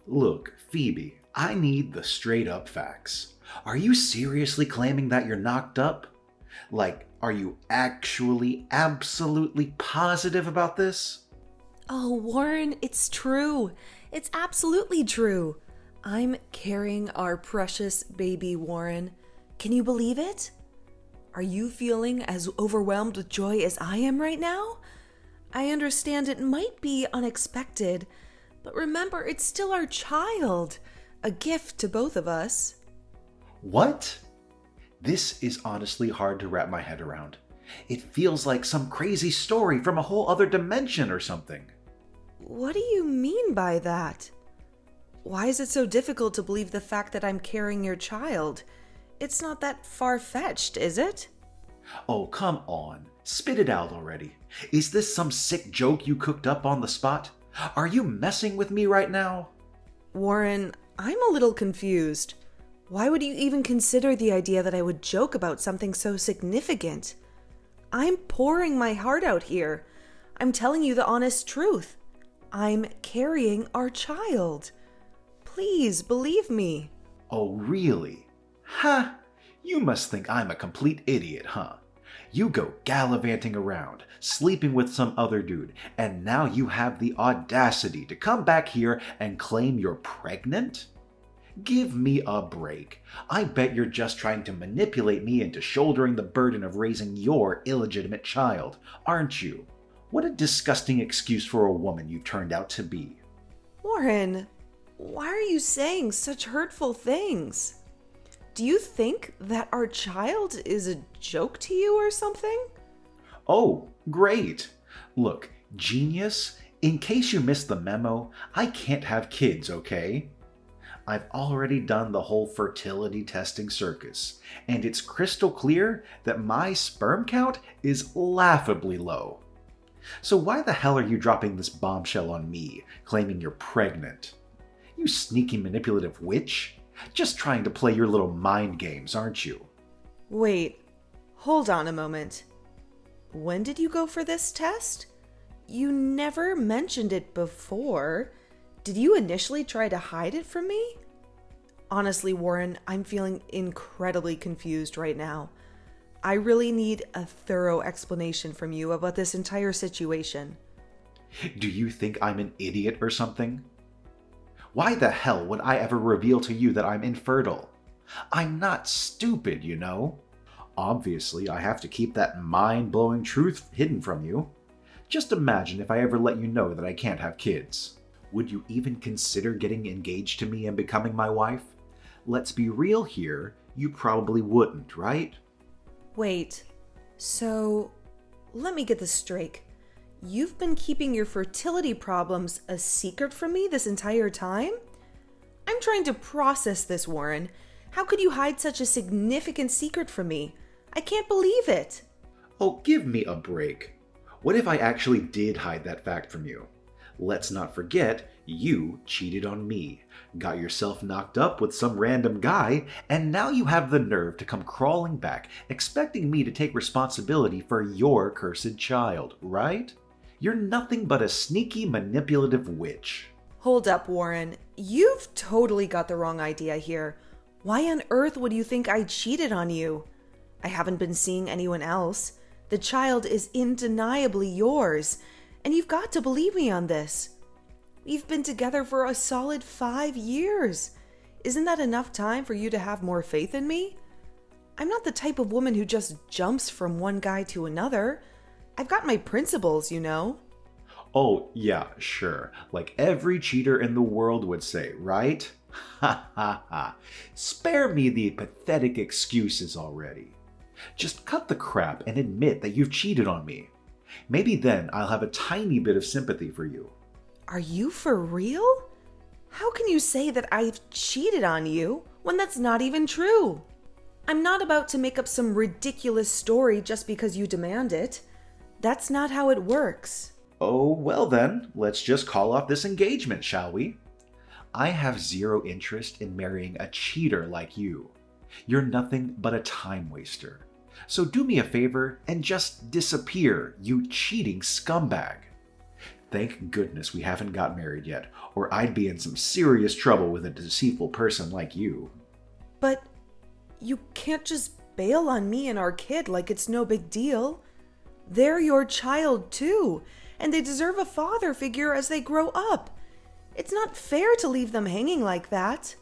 Look, Phoebe, I need the straight up facts. Are you seriously claiming that you're knocked up? Like, are you actually absolutely positive about this? Oh, Warren, it's true. It's absolutely true. I'm carrying our precious baby, Warren. Can you believe it? Are you feeling as overwhelmed with joy as I am right now? I understand it might be unexpected, but remember, it's still our child. A gift to both of us. What? This is honestly hard to wrap my head around. It feels like some crazy story from a whole other dimension or something. What do you mean by that? Why is it so difficult to believe the fact that I'm carrying your child? It's not that far-fetched, is it? Oh, come on. Spit it out already. Is this some sick joke you cooked up on the spot? Are you messing with me right now? Warren, I'm a little confused. Why would you even consider the idea that I would joke about something so significant? I'm pouring my heart out here. I'm telling you the honest truth. I'm carrying our child. Please believe me. Oh, really? Ha! You must think I'm a complete idiot, huh? You go gallivanting around, sleeping with some other dude, and now you have the audacity to come back here and claim you're pregnant? Give me a break. I bet you're just trying to manipulate me into shouldering the burden of raising your illegitimate child, aren't you? What a disgusting excuse for a woman you turned out to be. Warren, why are you saying such hurtful things? Do you think that our child is a joke to you or something? Oh, great. Look, genius, in case you missed the memo, I can't have kids, okay? I've already done the whole fertility testing circus, and it's crystal clear that my sperm count is laughably low. So why the hell are you dropping this bombshell on me, claiming you're pregnant? You sneaky manipulative witch? Just trying to play your little mind games, aren't you? Wait, hold on a moment. When did you go for this test? You never mentioned it before. Did you initially try to hide it from me? Honestly, Warren, I'm feeling incredibly confused right now. I really need a thorough explanation from you about this entire situation. Do you think I'm an idiot or something? Why the hell would I ever reveal to you that I'm infertile? I'm not stupid, you know. Obviously, I have to keep that mind-blowing truth hidden from you. Just imagine if I ever let you know that I can't have kids. Would you even consider getting engaged to me and becoming my wife? Let's be real here, you probably wouldn't, right? Wait, so let me get this straight. You've been keeping your fertility problems a secret from me this entire time? I'm trying to process this, Warren. How could you hide such a significant secret from me? I can't believe it. Oh, give me a break. What if I actually did hide that fact from you? Let's not forget, you cheated on me, got yourself knocked up with some random guy, and now you have the nerve to come crawling back, expecting me to take responsibility for your cursed child, right? You're nothing but a sneaky, manipulative witch. Hold up, Warren. You've totally got the wrong idea here. Why on earth would you think I cheated on you? I haven't been seeing anyone else. The child is undeniably yours, and you've got to believe me on this. We've been together for a solid 5 years. Isn't that enough time for you to have more faith in me? I'm not the type of woman who just jumps from one guy to another. I've got my principles, you know. Oh, yeah, sure. Like every cheater in the world would say, right? Ha ha ha. Spare me the pathetic excuses already. Just cut the crap and admit that you've cheated on me. Maybe then I'll have a tiny bit of sympathy for you. Are you for real? How can you say that I've cheated on you when that's not even true? I'm not about to make up some ridiculous story just because you demand it. That's not how it works. Oh, well then, let's just call off this engagement, shall we? I have zero interest in marrying a cheater like you. You're nothing but a time waster. So do me a favor and just disappear, you cheating scumbag. Thank goodness we haven't got married yet, or I'd be in some serious trouble with a deceitful person like you. But you can't just bail on me and our kid like it's no big deal. They're your child too, and they deserve a father figure as they grow up. It's not fair to leave them hanging like that.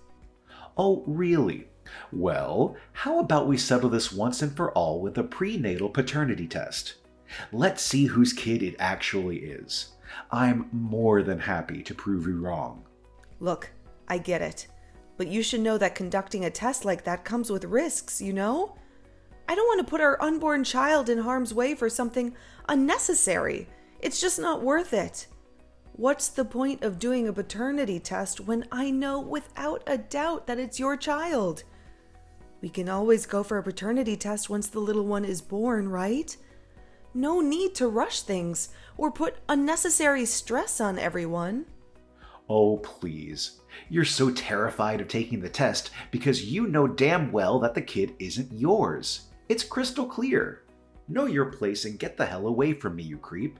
Oh, really? Well, how about we settle this once and for all with a prenatal paternity test? Let's see whose kid it actually is. I'm more than happy to prove you wrong. Look, I get it. But you should know that conducting a test like that comes with risks, you know? I don't want to put our unborn child in harm's way for something unnecessary. It's just not worth it. What's the point of doing a paternity test when I know without a doubt that it's your child? We can always go for a paternity test once the little one is born, right? No need to rush things or put unnecessary stress on everyone. Oh, please. You're so terrified of taking the test because you know damn well that the kid isn't yours. It's crystal clear. Know your place and get the hell away from me, you creep.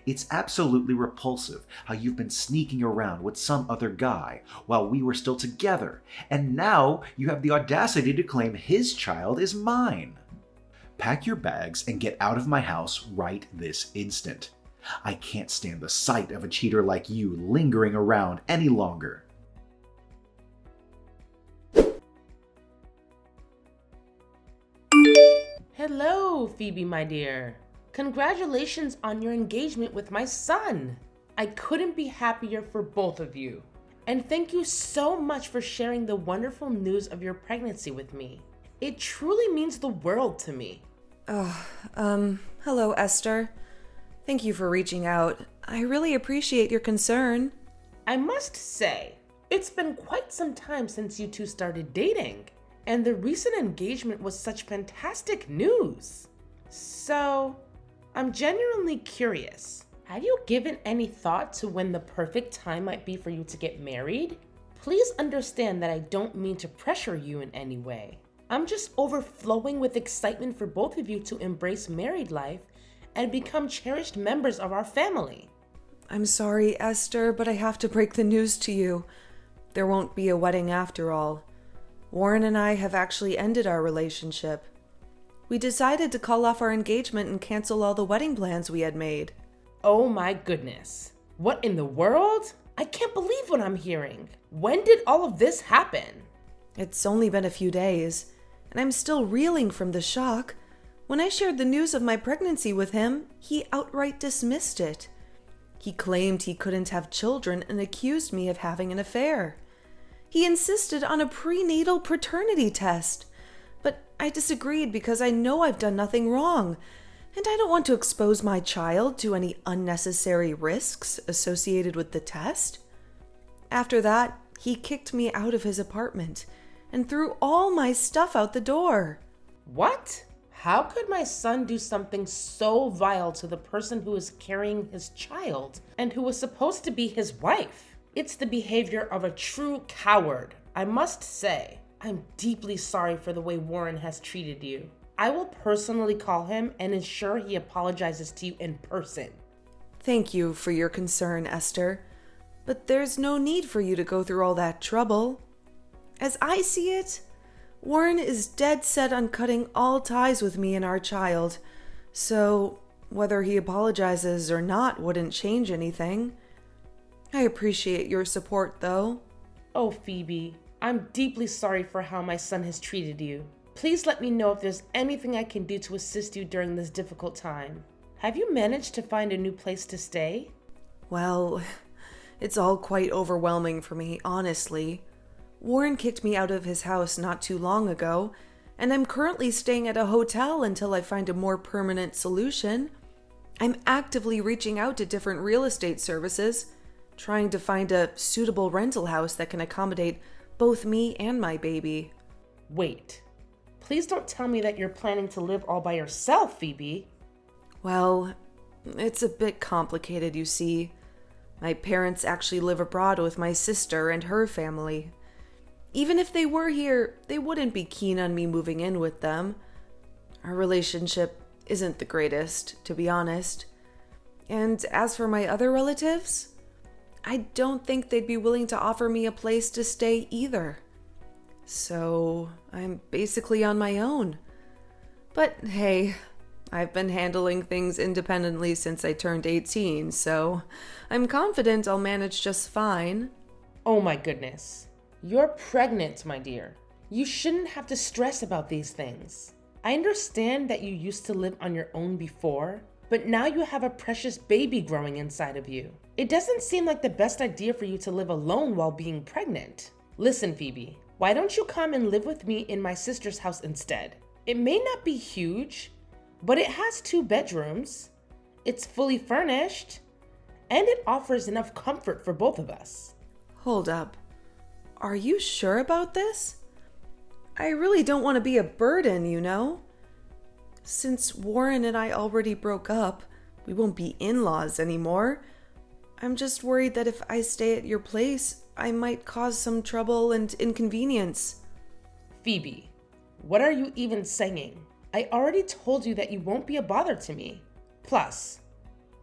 It's absolutely repulsive how you've been sneaking around with some other guy while we were still together, and now you have the audacity to claim his child is mine. Pack your bags and get out of my house right this instant. I can't stand the sight of a cheater like you lingering around any longer. Hello, Phoebe, my dear. Congratulations on your engagement with my son. I couldn't be happier for both of you. And thank you so much for sharing the wonderful news of your pregnancy with me. It truly means the world to me. Hello, Esther. Thank you for reaching out. I really appreciate your concern. I must say, it's been quite some time since you two started dating, and the recent engagement was such fantastic news. So, I'm genuinely curious. Have you given any thought to when the perfect time might be for you to get married? Please understand that I don't mean to pressure you in any way. I'm just overflowing with excitement for both of you to embrace married life and become cherished members of our family. I'm sorry, Esther, but I have to break the news to you. There won't be a wedding after all. Warren and I have actually ended our relationship. We decided to call off our engagement and cancel all the wedding plans we had made. Oh my goodness. What in the world? I can't believe what I'm hearing. When did all of this happen? It's only been a few days, and I'm still reeling from the shock. When I shared the news of my pregnancy with him, he outright dismissed it. He claimed he couldn't have children and accused me of having an affair. He insisted on a prenatal paternity test, but I disagreed because I know I've done nothing wrong, and I don't want to expose my child to any unnecessary risks associated with the test. After that, he kicked me out of his apartment and threw all my stuff out the door. What? How could my son do something so vile to the person who is carrying his child and who was supposed to be his wife? It's the behavior of a true coward. I must say, I'm deeply sorry for the way Warren has treated you. I will personally call him and ensure he apologizes to you in person. Thank you for your concern, Esther, but there's no need for you to go through all that trouble. As I see it, Warren is dead set on cutting all ties with me and our child, so whether he apologizes or not wouldn't change anything. I appreciate your support, though. Oh, Phoebe, I'm deeply sorry for how my son has treated you. Please let me know if there's anything I can do to assist you during this difficult time. Have you managed to find a new place to stay? Well, it's all quite overwhelming for me, honestly. Warren kicked me out of his house not too long ago, and I'm currently staying at a hotel until I find a more permanent solution. I'm actively reaching out to different real estate services, trying to find a suitable rental house that can accommodate both me and my baby. Wait, please don't tell me that you're planning to live all by yourself, Phoebe. Well, it's a bit complicated, you see. My parents actually live abroad with my sister and her family. Even if they were here, they wouldn't be keen on me moving in with them. Our relationship isn't the greatest, to be honest. And as for my other relatives, I don't think they'd be willing to offer me a place to stay either. So I'm basically on my own. But hey, I've been handling things independently since I turned 18, so I'm confident I'll manage just fine. Oh my goodness. You're pregnant, my dear. You shouldn't have to stress about these things. I understand that you used to live on your own before, but now you have a precious baby growing inside of you. It doesn't seem like the best idea for you to live alone while being pregnant. Listen, Phoebe, why don't you come and live with me in my sister's house instead? It may not be huge, but it has 2 bedrooms, it's fully furnished, and it offers enough comfort for both of us. Hold up. Are you sure about this? I really don't want to be a burden, you know? Since Warren and I already broke up, we won't be in-laws anymore. I'm just worried that if I stay at your place, I might cause some trouble and inconvenience. Phoebe, what are you even saying? I already told you that you won't be a bother to me. Plus,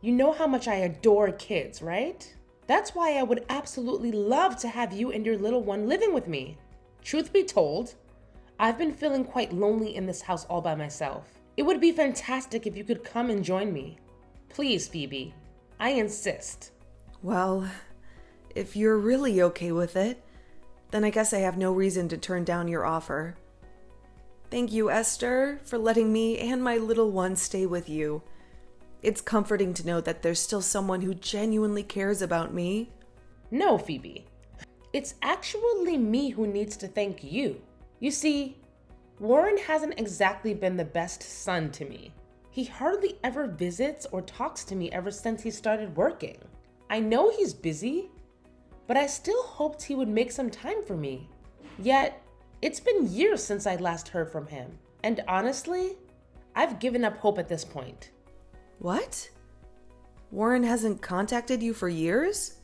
you know how much I adore kids, right? That's why I would absolutely love to have you and your little one living with me. Truth be told, I've been feeling quite lonely in this house all by myself. It would be fantastic if you could come and join me. Please, Phoebe, I insist. Well, if you're really okay with it, then I guess I have no reason to turn down your offer. Thank you, Esther, for letting me and my little one stay with you. It's comforting to know that there's still someone who genuinely cares about me. No, Phoebe. It's actually me who needs to thank you. You see, Warren hasn't exactly been the best son to me. He hardly ever visits or talks to me ever since he started working. I know he's busy, but I still hoped he would make some time for me. Yet, it's been years since I last heard from him. And honestly, I've given up hope at this point. What? Warren hasn't contacted you for years?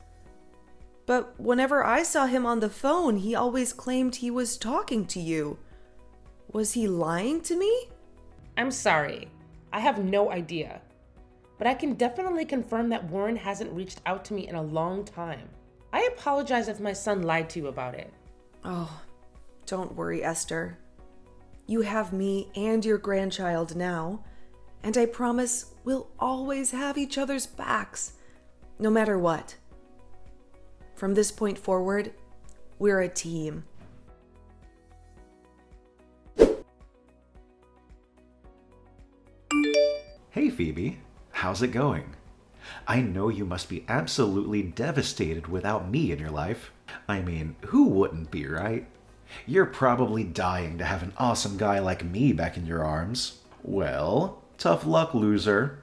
But whenever I saw him on the phone, he always claimed he was talking to you. Was he lying to me? I'm sorry. I have no idea. But I can definitely confirm that Warren hasn't reached out to me in a long time. I apologize if my son lied to you about it. Oh, don't worry, Esther. You have me and your grandchild now, and I promise we'll always have each other's backs, no matter what. From this point forward, we're a team. Hey Phoebe, how's it going? I know you must be absolutely devastated without me in your life. I mean, who wouldn't be, right? You're probably dying to have an awesome guy like me back in your arms. Well, tough luck, loser.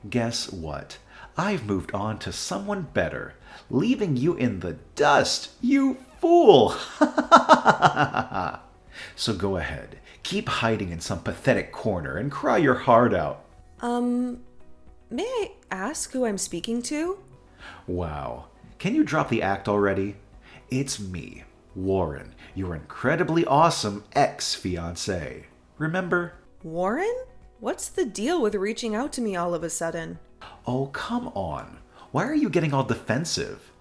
Guess what? I've moved on to someone better, leaving you in the dust, you fool! So go ahead, keep hiding in some pathetic corner and cry your heart out. May I ask who I'm speaking to? Wow, can you drop the act already? It's me, Warren, your incredibly awesome ex-fiancé. Remember? Warren? What's the deal with reaching out to me all of a sudden? Oh, come on. Why are you getting all defensive?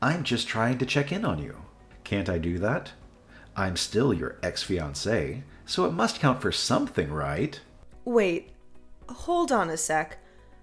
I'm just trying to check in on you. Can't I do that? I'm still your ex-fiancé, so it must count for something, right? Wait, hold on a sec.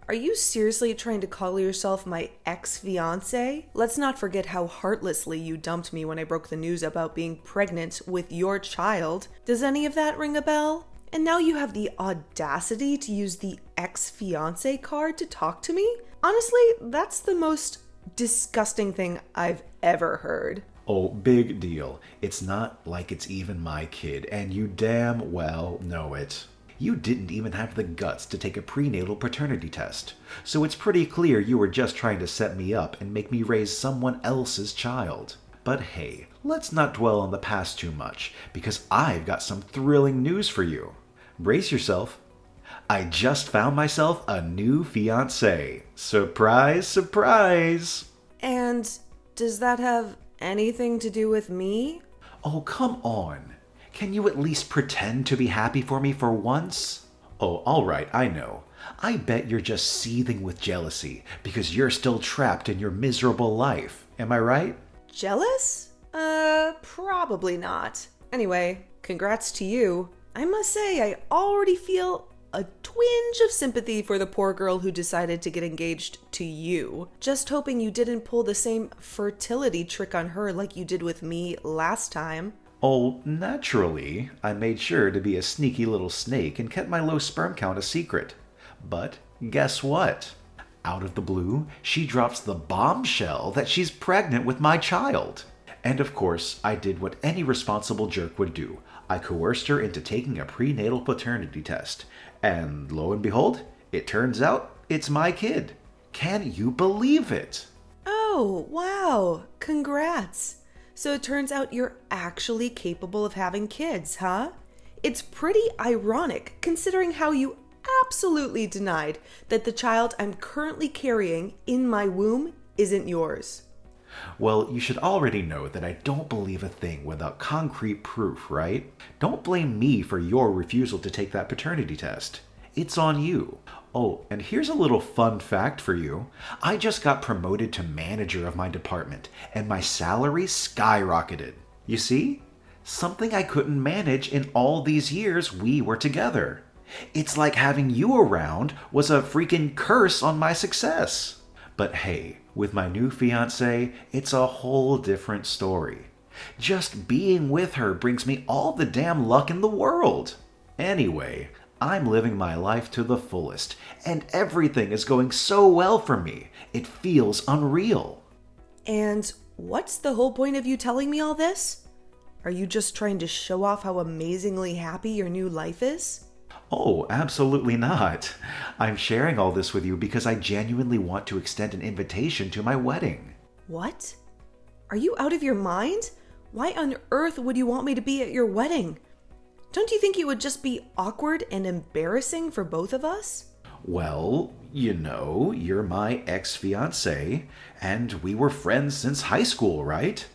Are you seriously trying to call yourself my ex-fiancé? Let's not forget how heartlessly you dumped me when I broke the news about being pregnant with your child. Does any of that ring a bell? And now you have the audacity to use the ex-fiancé card to talk to me? Honestly, that's the most disgusting thing I've ever heard. Oh, big deal. It's not like it's even my kid, and you damn well know it. You didn't even have the guts to take a prenatal paternity test, so it's pretty clear you were just trying to set me up and make me raise someone else's child. But hey, let's not dwell on the past too much, because I've got some thrilling news for you. Brace yourself. I just found myself a new fiancé. Surprise, surprise! And does that have anything to do with me? Oh, come on. Can you at least pretend to be happy for me for once? Oh, all right, I know. I bet you're just seething with jealousy because you're still trapped in your miserable life. Am I right? Jealous? Probably not. Anyway, congrats to you. I must say, I already feel a twinge of sympathy for the poor girl who decided to get engaged to you. Just hoping you didn't pull the same fertility trick on her like you did with me last time. Oh, naturally, I made sure to be a sneaky little snake and kept my low sperm count a secret. But guess what? Out of the blue, she drops the bombshell that she's pregnant with my child. And of course, I did what any responsible jerk would do. I coerced her into taking a prenatal paternity test. And lo and behold, it turns out it's my kid. Can you believe it? Oh, wow. Congrats. So it turns out you're actually capable of having kids, huh? It's pretty ironic considering how you absolutely denied that the child I'm currently carrying in my womb isn't yours. Well, you should already know that I don't believe a thing without concrete proof, right? Don't blame me for your refusal to take that paternity test. It's on you. Oh, and here's a little fun fact for you. I just got promoted to manager of my department, and my salary skyrocketed. You see? Something I couldn't manage in all these years we were together. It's like having you around was a freaking curse on my success. But hey, with my new fiancé, it's a whole different story. Just being with her brings me all the damn luck in the world. Anyway, I'm living my life to the fullest, and everything is going so well for me. It feels unreal. And what's the whole point of you telling me all this? Are you just trying to show off how amazingly happy your new life is? Oh, absolutely not. I'm sharing all this with you because I genuinely want to extend an invitation to my wedding. What? Are you out of your mind? Why on earth would you want me to be at your wedding? Don't you think it would just be awkward and embarrassing for both of us? Well, you're my ex-fiancé, and we were friends since high school, right?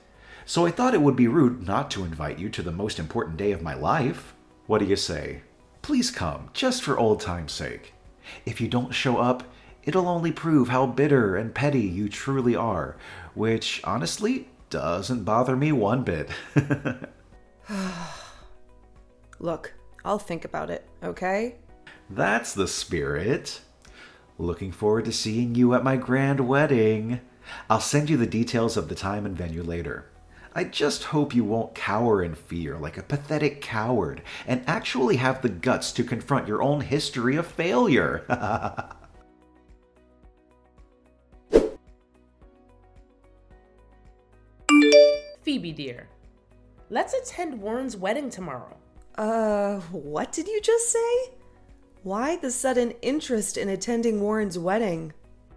So I thought it would be rude not to invite you to the most important day of my life. What do you say? Please come, just for old time's sake. If you don't show up, it'll only prove how bitter and petty you truly are, which, honestly, doesn't bother me one bit. Look, I'll think about it, okay? That's the spirit. Looking forward to seeing you at my grand wedding. I'll send you the details of the time and venue later. I just hope you won't cower in fear like a pathetic coward and actually have the guts to confront your own history of failure. Phoebe, dear, let's attend Warren's wedding tomorrow. What did you just say? Why the sudden interest in attending Warren's wedding?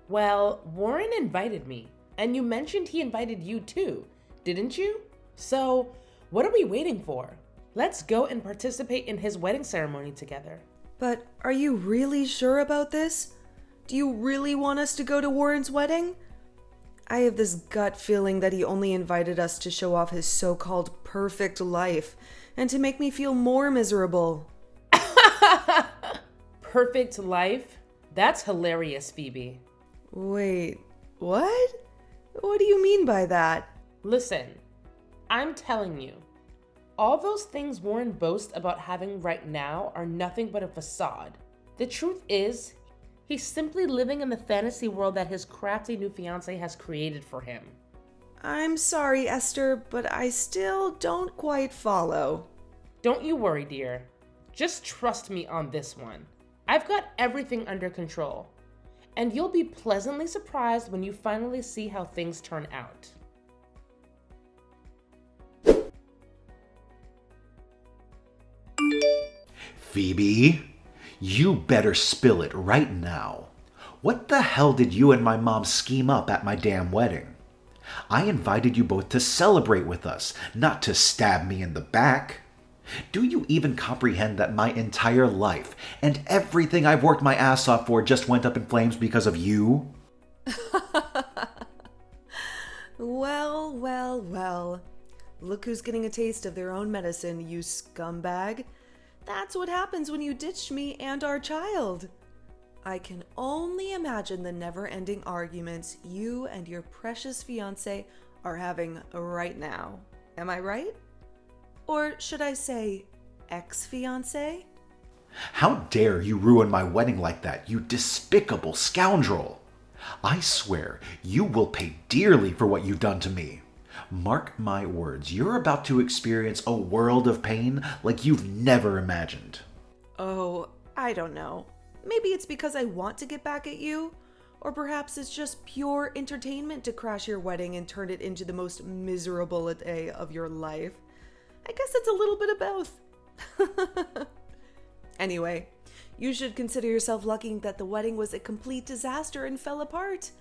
Well, Warren invited me, and you mentioned he invited you too, didn't you? So, what are we waiting for? Let's go and participate in his wedding ceremony together. But are you really sure about this? Do you really want us to go to Warren's wedding? I have this gut feeling that he only invited us to show off his so-called perfect life and to make me feel more miserable. Perfect life? That's hilarious, Phoebe. Wait, what? What do you mean by that? Listen, I'm telling you, all those things Warren boasts about having right now are nothing but a facade. The truth is, he's simply living in the fantasy world that his crafty new fiancé has created for him. I'm sorry, Esther, but I still don't quite follow. Don't you worry, dear. Just trust me on this one. I've got everything under control, and you'll be pleasantly surprised when you finally see how things turn out. Phoebe, you better spill it right now. What the hell did you and my mom scheme up at my damn wedding? I invited you both to celebrate with us, not to stab me in the back. Do you even comprehend that my entire life and everything I've worked my ass off for just went up in flames because of you? Well. Look who's getting a taste of their own medicine, you scumbag. That's what happens when you ditch me and our child. I can only imagine the never-ending arguments you and your precious fiancé are having right now. Am I right? Or should I say ex-fiancé? How dare you ruin my wedding like that, you despicable scoundrel! I swear you will pay dearly for what you've done to me. Mark my words, you're about to experience a world of pain like you've never imagined. Oh, I don't know. Maybe it's because I want to get back at you, or perhaps it's just pure entertainment to crash your wedding and turn it into the most miserable day of your life. I guess it's a little bit of both. Anyway, you should consider yourself lucky that the wedding was a complete disaster and fell apart.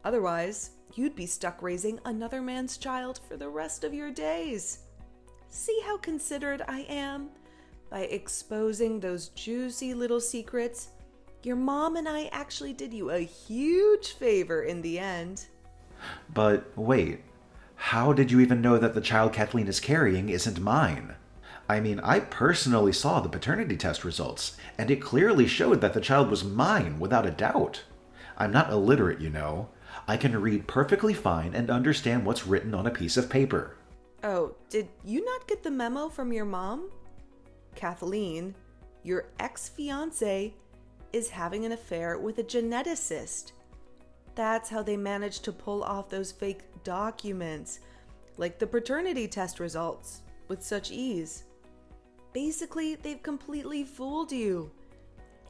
Otherwise, you'd be stuck raising another man's child for the rest of your days. See how considerate I am? By exposing those juicy little secrets, your mom and I actually did you a huge favor in the end. But wait, how did you even know that the child Kathleen is carrying isn't mine? I mean, I personally saw the paternity test results, and it clearly showed that the child was mine without a doubt. I'm not illiterate, you know. I can read perfectly fine and understand what's written on a piece of paper. Oh, did you not get the memo from your mom? Kathleen, your ex-fiancé, is having an affair with a geneticist. That's how they managed to pull off those fake documents, like the paternity test results, with such ease. Basically, they've completely fooled you.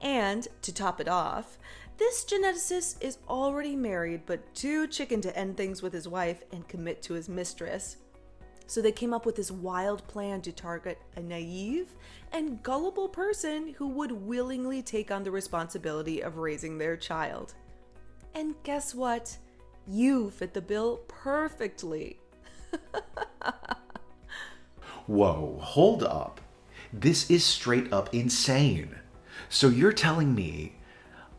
And, to top it off, this geneticist is already married but too chicken to end things with his wife and commit to his mistress. So they came up with this wild plan to target a naive and gullible person who would willingly take on the responsibility of raising their child. And guess what? You fit the bill perfectly. Whoa, hold up. This is straight up insane. So you're telling me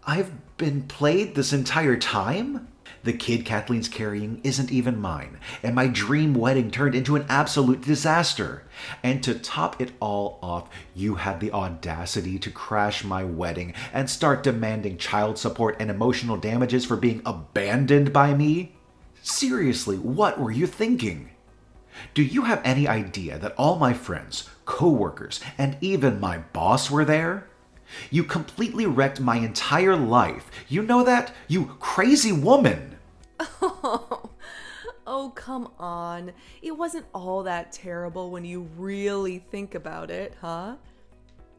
I've been played this entire time? The kid Kathleen's carrying isn't even mine, and my dream wedding turned into an absolute disaster. And to top it all off, you had the audacity to crash my wedding and start demanding child support and emotional damages for being abandoned by me? Seriously, what were you thinking? Do you have any idea that all my friends, co-workers, and even my boss were there? You completely wrecked my entire life. You know that? You crazy woman! Oh, come on. It wasn't all that terrible when you really think about it, huh?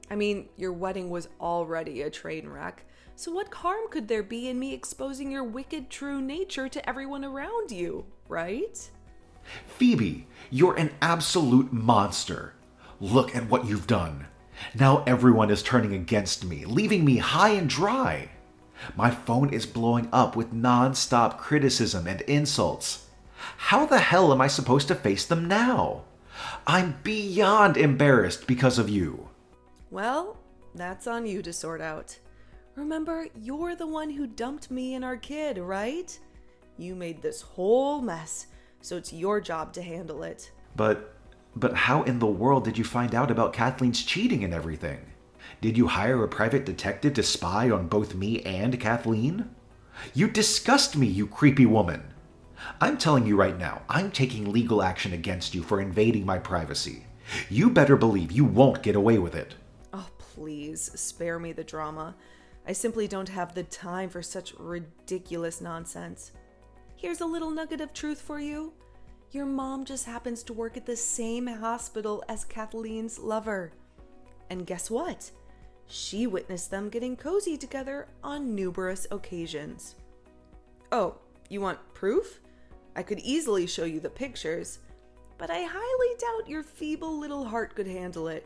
I mean, your wedding was already a train wreck, so what harm could there be in me exposing your wicked true nature to everyone around you, right? Phoebe, you're an absolute monster. Look at what you've done. Now everyone is turning against me, leaving me high and dry. My phone is blowing up with non-stop criticism and insults. How the hell am I supposed to face them now? I'm beyond embarrassed because of you. Well, that's on you to sort out. Remember, you're the one who dumped me and our kid, right? You made this whole mess, so it's your job to handle it. But how in the world did you find out about Kathleen's cheating and everything? Did you hire a private detective to spy on both me and Kathleen? You disgust me, you creepy woman. I'm telling you right now, I'm taking legal action against you for invading my privacy. You better believe you won't get away with it. Oh, please, spare me the drama. I simply don't have the time for such ridiculous nonsense. Here's a little nugget of truth for you. Your mom just happens to work at the same hospital as Kathleen's lover. And guess what? She witnessed them getting cozy together on numerous occasions. Oh, you want proof? I could easily show you the pictures, but I highly doubt your feeble little heart could handle it.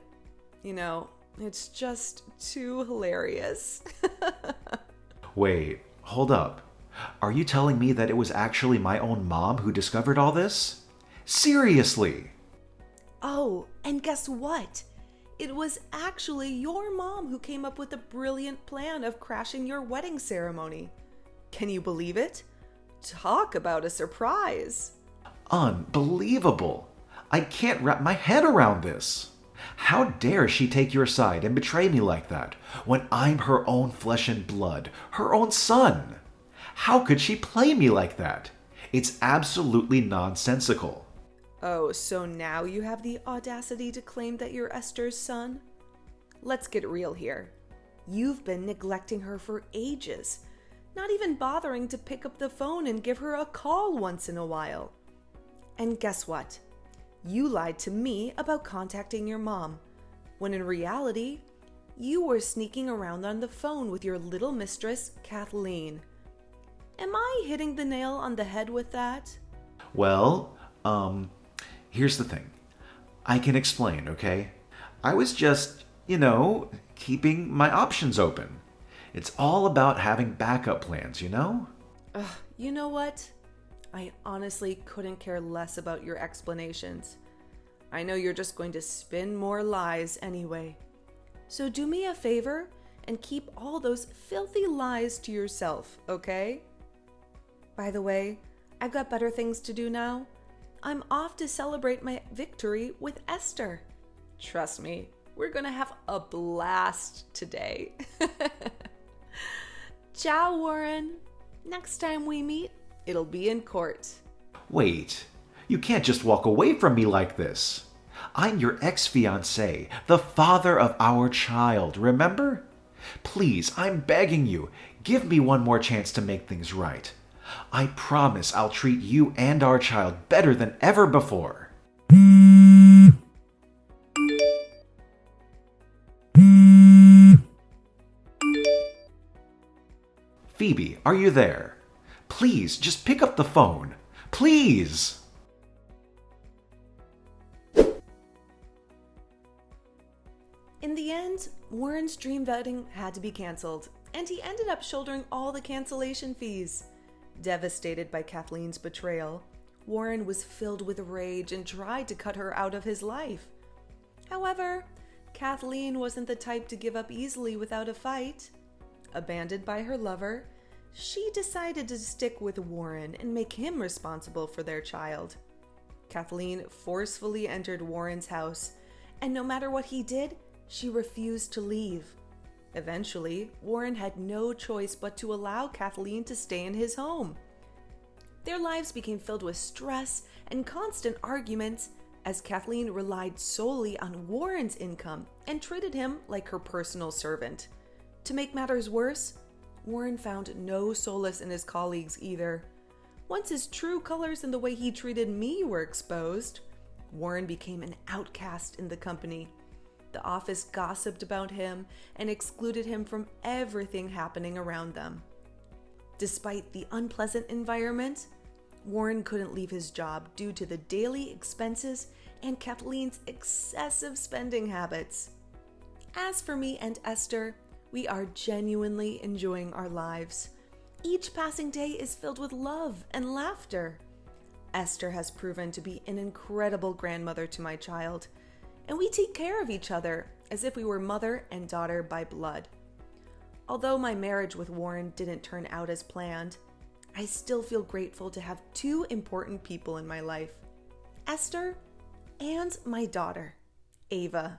You know, it's just too hilarious. Wait, hold up. Are you telling me that it was actually my own mom who discovered all this? Seriously? Oh, and guess what? It was actually your mom who came up with the brilliant plan of crashing your wedding ceremony. Can you believe it? Talk about a surprise. Unbelievable. I can't wrap my head around this. How dare she take your side and betray me like that, when I'm her own flesh and blood, her own son? How could she play me like that? It's absolutely nonsensical. Oh, so now you have the audacity to claim that you're Esther's son? Let's get real here. You've been neglecting her for ages, not even bothering to pick up the phone and give her a call once in a while. And guess what? You lied to me about contacting your mom, when in reality, you were sneaking around on the phone with your little mistress, Kathleen. Am I hitting the nail on the head with that? Well, here's the thing. I can explain, okay? I was just, keeping my options open. It's all about having backup plans, you know? You know what? I honestly couldn't care less about your explanations. I know you're just going to spin more lies anyway. So do me a favor and keep all those filthy lies to yourself, okay? By the way, I've got better things to do now. I'm off to celebrate my victory with Esther. Trust me, we're gonna have a blast today. Ciao, Warren. Next time we meet, it'll be in court. Wait, you can't just walk away from me like this. I'm your ex-fiancé, the father of our child, remember? Please, I'm begging you, give me one more chance to make things right. I promise I'll treat you and our child better than ever before. Phoebe, are you there? Please, just pick up the phone. Please! In the end, Warren's dream wedding had to be canceled, and he ended up shouldering all the cancellation fees. Devastated by Kathleen's betrayal, Warren was filled with rage and tried to cut her out of his life. However, Kathleen wasn't the type to give up easily without a fight. Abandoned by her lover, she decided to stick with Warren and make him responsible for their child. Kathleen forcefully entered Warren's house, and no matter what he did, she refused to leave. Eventually, Warren had no choice but to allow Kathleen to stay in his home. Their lives became filled with stress and constant arguments as Kathleen relied solely on Warren's income and treated him like her personal servant. To make matters worse, Warren found no solace in his colleagues either. Once his true colors and the way he treated me were exposed, Warren became an outcast in the company. The office gossiped about him and excluded him from everything happening around them. Despite the unpleasant environment, Warren couldn't leave his job due to the daily expenses and Kathleen's excessive spending habits. As for me and Esther, we are genuinely enjoying our lives. Each passing day is filled with love and laughter. Esther has proven to be an incredible grandmother to my child, and we take care of each other as if we were mother and daughter by blood. Although my marriage with Warren didn't turn out as planned, I still feel grateful to have two important people in my life, Esther and my daughter, Ava.